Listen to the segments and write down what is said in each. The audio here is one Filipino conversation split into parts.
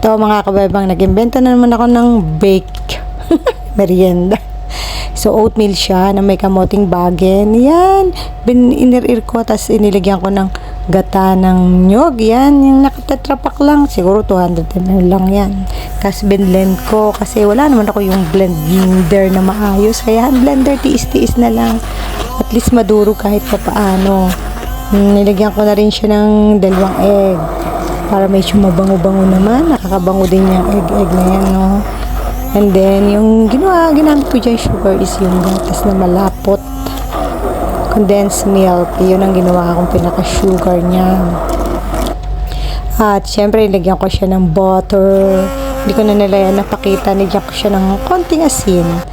Ito mga kabebang, nag-imbento na naman ako ng bake merienda. So, oatmeal siya na may kamoting bagen. Yan. Inirir ko, tapos inilagyan ko ng gata ng nyog. Yan. Yung nakatetrapak lang. Siguro 200 ml lang yan. Tapos binblend ko. Kasi wala naman ako yung blender na maayos. Kaya blender, tiis-tiis na lang. At least maduro kahit pa paano. Nilagyan ko na rin siya ng 2 egg. Para medyo mabango-bango naman. Nakakabango din yung egg na yan, no? And then, yung ginamit ko dyan sugar is yung gatas na malapot. Condensed milk. Yun ang ginawa kong pinaka-sugar niya. At, syempre, nilagyan ko siya ng butter. Hindi ko na nila napakita. Nilagyan ko siya ng konting asin.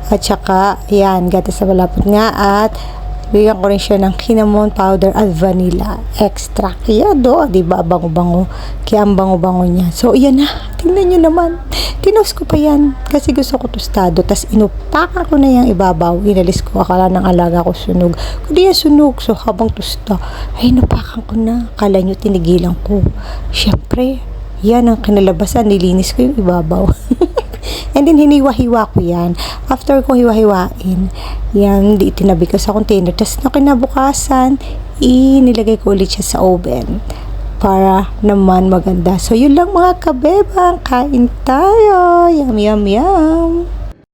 At saka, yan, gatas na malapot nga. At, bigyan ko rin siya ng cinnamon powder at vanilla extract. Yan do, diba? Bango-bango. Kaya ang bango-bango niya. So, yan na. Tingnan nyo naman. Tinos ko pa yan. Kasi gusto ko tostado. Tapos, inupakan ko na yung ibabaw. Inalis ko. Akala ng alaga ko sunog. Kundi yan sunog. So, habang tosta, ay, inupakan ko na. Akala nyo, tinigilan ko. Siyempre, yan ang kinalabasan. Nilinis ko yung ibabaw. And then, hiniwa-hiwa ko yan. After kong hiwa-hiwain, yan, itinabi ko sa container. Tapos, na kinabukasan, inilagay ko ulit siya sa oven. Para naman maganda. So, yun lang mga kabebang. Kain tayo. Yum, yum, yum.